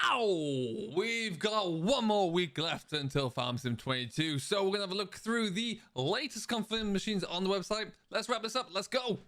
Now we've got one more week left until Farm Sim 22, so we're gonna have a look through the latest confirmed machines on the website. Let's wrap this up. Let's go.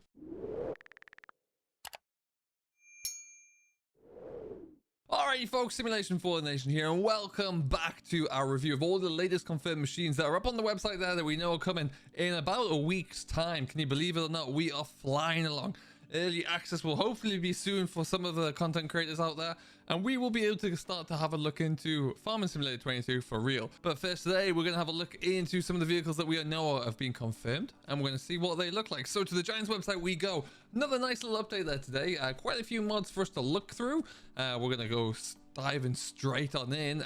Alrighty folks, Simulationforthenation here, and welcome back to our review of all the latest confirmed machines that are up on the website there that we know are coming in about a week's time. Can you believe it or not? We are flying along. Early access will hopefully be soon for some of the content creators out there, and we will be able to start to have a look into Farming Simulator 22 for real. But first today, we're going to have a look into some of the vehicles that we know have been confirmed, and we're going to see what they look like. So to the Giants website we go. Another nice little update there today. Quite a few mods for us to look through. We're going to go diving straight on in.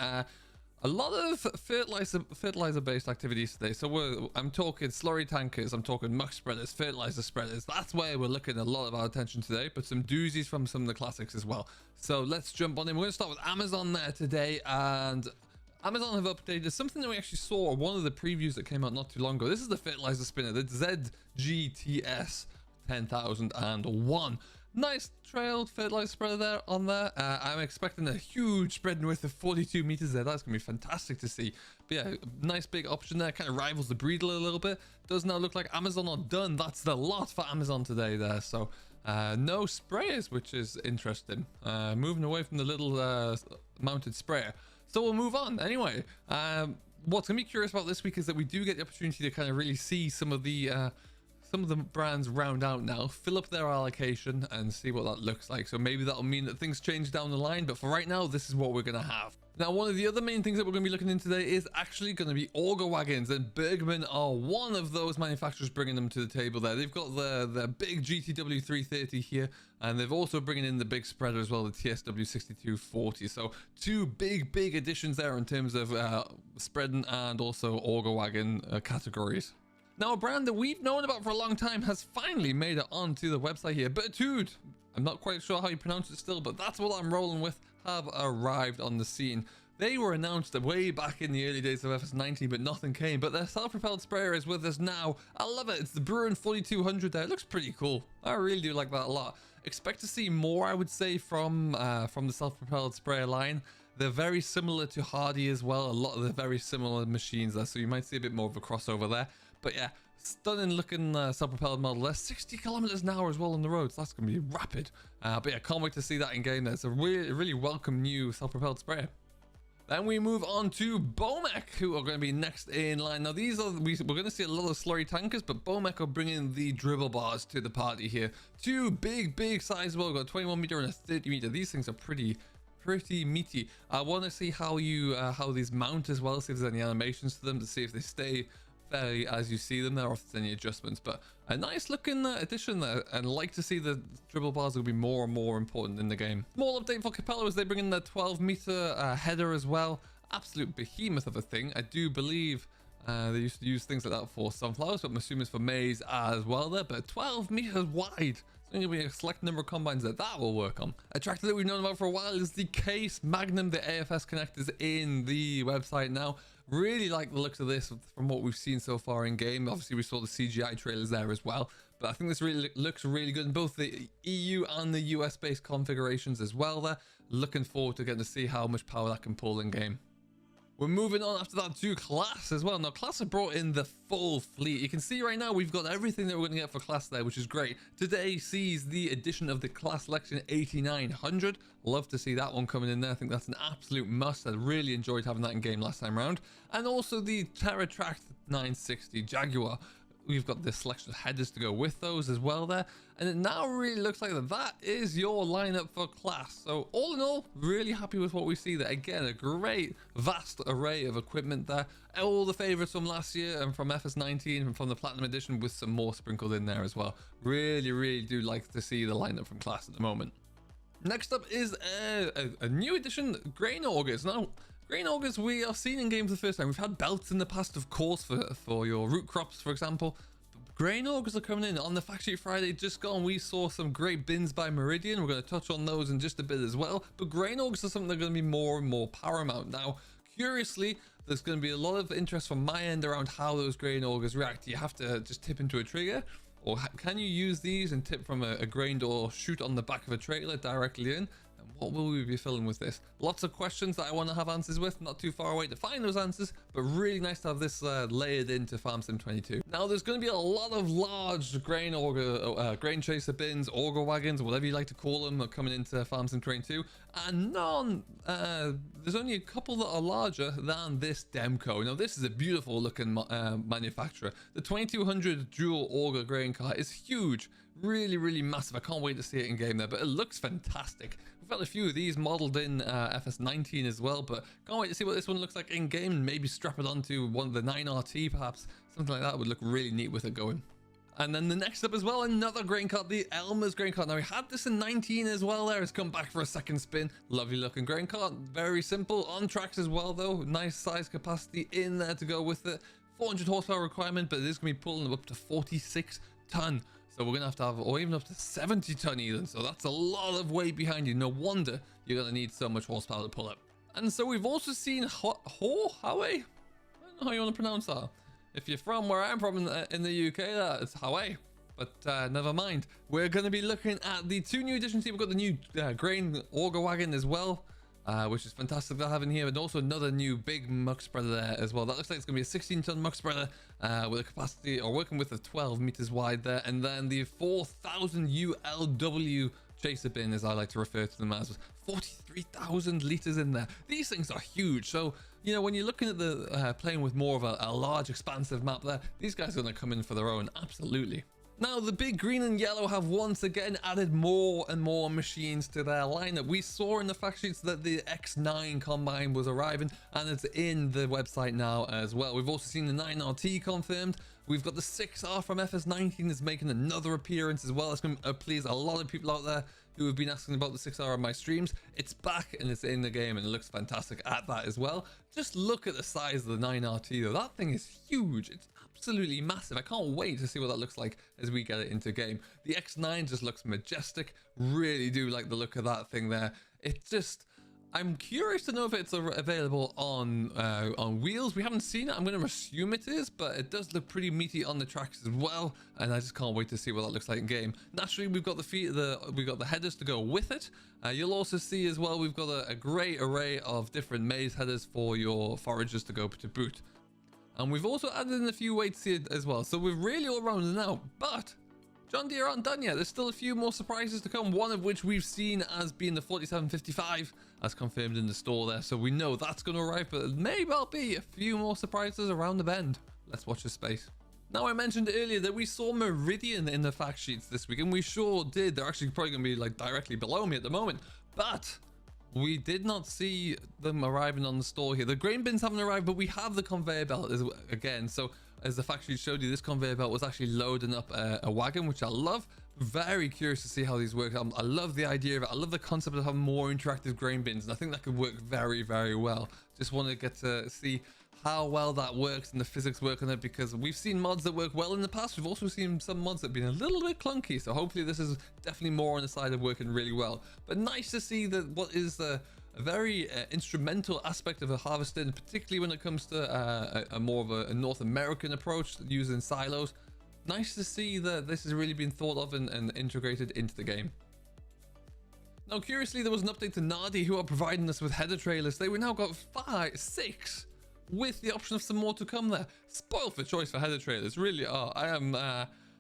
A lot of fertilizer based activities today. So I'm talking slurry tankers, I'm talking muck spreaders, fertilizer spreaders. That's where we're looking a lot of our attention today, but some doozies from some of the classics as well. So let's jump on in. We're going to start with Amazon there today, and Amazon have updated something that we actually saw on one of the previews that came out not too long ago. This is the fertilizer spinner, the ZGTS 10,001. Nice trailed fertilizer spreader there on there. I'm expecting a huge spreading width of 42 meters there. That's gonna be fantastic to see. But yeah, nice big option there. Kind of rivals the Breedle a little bit. Does now look like Amazon are done. That's the lot for Amazon today there. So no sprayers, which is interesting. Moving away from the little mounted sprayer. So we'll move on anyway. What's gonna be curious about this week is that we do get the opportunity to kind of really see some of the brands round out now, fill up their allocation and see what that looks like. So maybe that'll mean that things change down the line, but for right now, this is what we're going to have. Now, one of the other main things that we're going to be looking into today is actually going to be Auger wagons, and Bergman are one of those manufacturers bringing them to the table there. They've got the big GTW 330 here, and they've also bringing in the big spreader as well, the TSW 6240. So two big additions there in terms of spreading and also Auger wagon categories. Now, a brand that we've known about for a long time has finally made it onto the website here. Bertude, I'm not quite sure how you pronounce it still, but that's what I'm rolling with, have arrived on the scene. They were announced way back in the early days of FS19, but nothing came. But their self-propelled sprayer is with us now. I love it. It's the Bruin 4200 there. It looks pretty cool. I really do like that a lot. Expect to see more, I would say, from the self-propelled sprayer line. They're very similar to Hardy as well. A lot of the very similar machines there, so you might see a bit more of a crossover there. But yeah, stunning looking self-propelled model there. 60 kilometers an hour as well on the roads. That's going to be rapid. But yeah, can't wait to see that in game. There's a really welcome new self-propelled sprayer. Then we move on to Bomek, who are going to be next in line. Now, these are we're going to see a lot of slurry tankers, but Bomek are bringing the dribble bars to the party here. Two big size. Well, we've got a 21 meter and a 30 meter. These things are pretty meaty. I want to see how these mount as well, see if there's any animations to them, to see if they stay fairly as you see them there, or if there's any adjustments. But a nice looking addition there, and like to see the dribble bars will be more and more important in the game. Small update for Capella as they bring in their 12 meter header as well. Absolute behemoth of a thing. I do believe they used to use things like that for sunflowers, but I'm assuming it's for maize as well there. But 12 meters wide. It's going to be a select number of combines that will work on. A tractor that we've known about for a while is the Case Magnum, the AFS connectors in the website now. Really like the looks of this from what we've seen so far in game. Obviously, we saw the CGI trailers there as well, but I think this really looks really good in both the EU and the US based configurations as well there. Looking forward to getting to see how much power that can pull in game. We're moving on after that to Class as well. Now, Class have brought in the full fleet. You can see right now we've got everything that we're going to get for Class there, which is great. Today sees the addition of the Class Lexion 8900. Love to see that one coming in there. I think that's an absolute must. I really enjoyed having that in game last time around. And also the TerraTract 960 Jaguar. We've got this selection of headers to go with those as well there. And it now really looks like that is your lineup for Class. So all in all, really happy with what we see there. Again, a great, vast array of equipment there. All the favorites from last year and from FS19 and from the Platinum Edition with some more sprinkled in there as well. Really do like to see the lineup from Class at the moment. Next up is a new edition, grain augers. Now, grain augers we are seeing in game for the first time. We've had belts in the past, of course, for your root crops, for example. But grain augers are coming in on the Fact Sheet Friday just gone. We saw some great bins by Meridian. We're going to touch on those in just a bit as well. But grain augers are something that are going to be more and more paramount now. Curiously, there's going to be a lot of interest from my end around how those grain augers react. Do you have to just tip into a trigger? Or can you use these and tip from a grain or shoot on the back of a trailer directly in? What will we be filling with this? Lots of questions that I want to have answers with. Not too far away to find those answers, but really nice to have this layered into Farm Sim 22. Now, there's going to be a lot of large grain grain chaser bins, Orga wagons, whatever you like to call them, are coming into Farm Sim 22, and there's only a couple that are larger than this Demco. Now, this is a beautiful looking manufacturer. The 2200 dual Auger grain cart is huge. Really massive. I can't wait to see it in game there, but it looks fantastic. We've got a few of these modeled in FS19 as well, but can't wait to see what this one looks like in game, and maybe strap it onto one of the 9RT perhaps. Something like that would look really neat with it going. And then the next up as well, another grain cart, the Elmer's grain cart. Now, we had this in 19 as well there. It's come back for a second spin. Lovely looking grain cart. Very simple. On tracks as well though. Nice size capacity in there to go with it. 400 horsepower requirement, but it is going to be pulling up to 46 ton. So we're going to have, or even up to 70 ton even. So that's a lot of weight behind you. No wonder you're going to need so much horsepower to pull up. And so we've also seen Huawei. I don't know how you want to pronounce that. If you're from where I'm from in the UK, it's Huawei. But never mind. We're going to be looking at the two new additions here. We've got the new grain Orga wagon as well, which is fantastic to have in here, and also another new big muck spreader there as well. That looks like it's going to be a 16 ton muck spreader with a capacity, or working with a 12 meters wide there, and then the 4000 ULW chaser bin, as I like to refer to them as, 43,000 liters in there. These things are huge. So, you know, when you're looking at the playing with more of a large expansive map there, these guys are going to come in for their own, absolutely. Now, the big green and yellow have once again added more and more machines to their lineup. We saw in the fact sheets that the X9 combine was arriving, and it's in the website now as well. We've also seen the 9RT confirmed. We've got the 6R from FS19 is making another appearance as well. It's going to please a lot of people out there who have been asking about the 6R on my streams. It's back and it's in the game, and it looks fantastic at that as well. Just look at the size of the 9RT though. That thing is huge. It's absolutely massive. I can't wait to see what that looks like as we get it into game. The X9 just looks majestic. Really do like the look of that thing there. It just, I'm curious to know if it's available on wheels. We haven't seen it. I'm going to assume it is, but it does look pretty meaty on the tracks as well, and I just can't wait to see what that looks like in game. Naturally, we've got we've got the headers to go with it. You'll also see as well we've got a great array of different maze headers for your foragers to go to boot. And we've also added in a few weights here as well. So we're really all rounded now, but John Deere aren't done yet. There's still a few more surprises to come, one of which we've seen as being the 4755 as confirmed in the store there. So we know that's going to arrive, but there may well be a few more surprises around the bend. Let's watch this space. Now, I mentioned earlier that we saw Meridian in the fact sheets this week, and we sure did. They're actually probably going to be like directly below me at the moment, but we did not see them arriving on the store here. The grain bins haven't arrived, but we have the conveyor belt again. So as the fact sheet showed you, this conveyor belt was actually loading up a wagon, which I love. Very curious to see how these work. I love the idea of it. I love the concept of having more interactive grain bins, and I think that could work very well. Just want to get to see how well that works and the physics work on it, because we've seen mods that work well in the past. We've also seen some mods that have been a little bit clunky, so hopefully this is definitely more on the side of working really well. But nice to see that what is a very instrumental aspect of a harvesting, particularly when it comes to a more of a North American approach using silos. Nice to see that this has really been thought of and integrated into the game. Now, curiously, there was an update to Nardi, who are providing us with header trailers. They now got 6 with the option of some more to come there. Spoiled for choice for header trailers, really are. I am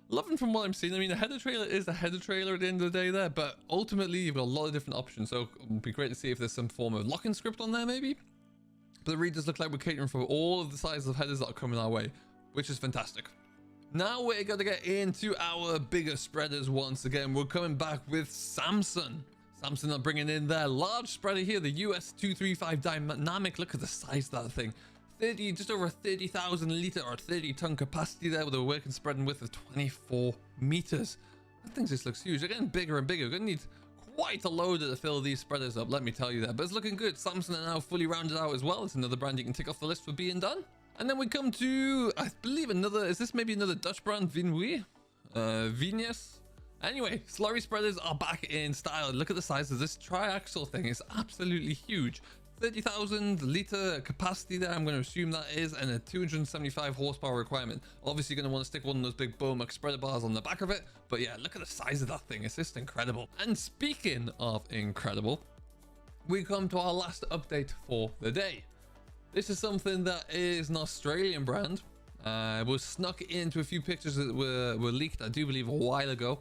loving from what I'm seeing. I mean, a header trailer is a header trailer at the end of the day there, but ultimately you've got a lot of different options, so it would be great to see if there's some form of lock-in script on there maybe. But it really does look like we're catering for all of the sizes of headers that are coming our way, which is fantastic. Now we're going to get into our bigger spreaders once again. We're coming back with Samsung. Samsung are bringing in their large spreader here, the US235 Dynamic. Look at the size of that thing. Just over 30,000 litre or 30 ton capacity there, with a working spreading width of 24 meters. That thing just looks huge. They're getting bigger and bigger. We're going to need quite a loader to fill these spreaders up, let me tell you that. But it's looking good. Samsung are now fully rounded out as well. It's another brand you can tick off the list for being done. And then we come to, I believe is this maybe another Dutch brand? Vinwee? Venus? Anyway, slurry spreaders are back in style. Look at the size of this triaxle thing. It's absolutely huge. 30,000 litre capacity there, I'm going to assume that is, and a 275 horsepower requirement. Obviously, you're going to want to stick one of those big Bomac spreader bars on the back of it. But yeah, look at the size of that thing. It's just incredible. And speaking of incredible, we come to our last update for the day. This is something that is an Australian brand. It was snuck into a few pictures that were leaked, I do believe, a while ago.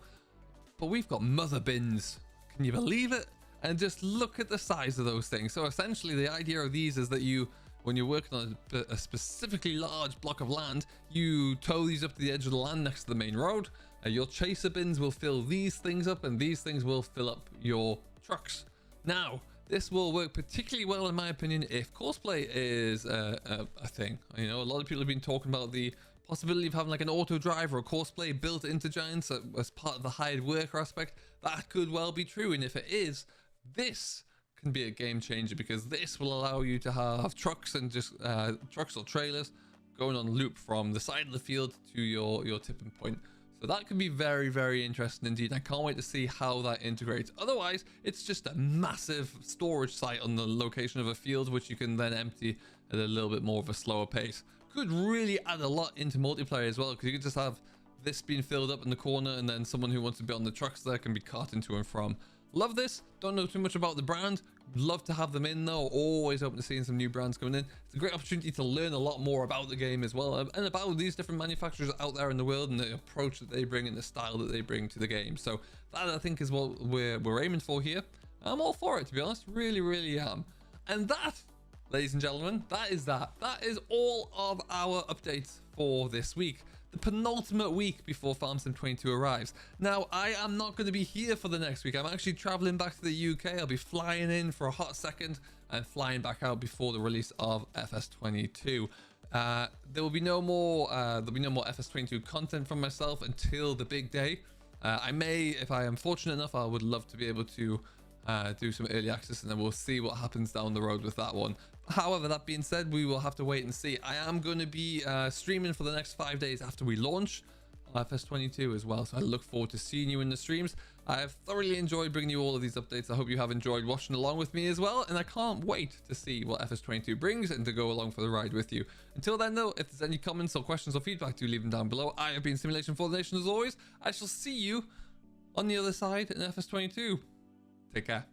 But we've got mother bins. Can you believe it? And just look at the size of those things. So essentially the idea of these is that when you're working on a specifically large block of land, you tow these up to the edge of the land next to the main road. Your chaser bins will fill these things up, and these things will fill up your trucks. Now, this will work particularly well, in my opinion, if cosplay is a thing. You know, a lot of people have been talking about the possibility of having like an auto drive or a cosplay built into Giants as part of the hired worker aspect. That could well be true, and if it is, this can be a game changer, because this will allow you to have trucks and just trucks or trailers going on loop from the side of the field to your tipping point. So that could be very, very interesting indeed. I can't wait to see how that integrates. Otherwise, it's just a massive storage site on the location of a field, which you can then empty at a little bit more of a slower pace. Could really add a lot into multiplayer as well, because you could just have this being filled up in the corner, and then someone who wants to be on the trucks there can be carting to and from. Love this. Don't know too much about the brand. Love to have them in though. Always open to seeing some new brands coming in. It's a great opportunity to learn a lot more about the game as well, and about these different manufacturers out there in the world, and the approach that they bring and the style that they bring to the game. So that, I think, is what we're aiming for here. I'm all for it, to be honest. Really, really am. And that, ladies and gentlemen, that is all of our updates for this week. The penultimate week before Farm Sim 22 arrives. Now, I am not going to be here for the next week. I'm actually traveling back to the UK. I'll be flying in for a hot second and flying back out before the release of FS22. There will be no more FS22 content from myself until the big day. I may, if I am fortunate enough, I would love to be able to do some early access, and then we'll see what happens down the road with that one. However, that being said, we will have to wait and see. I am going to be streaming for the next 5 days after we launch FS22 as well, so I look forward to seeing you in the streams. I have thoroughly enjoyed bringing you all of these updates. I hope you have enjoyed watching along with me as well, and I can't wait to see what FS22 brings and to go along for the ride with you. Until then though, if there's any comments or questions or feedback, do leave them down below. I have been Simulation4thenation as always. I shall see you on the other side in FS22. Take care.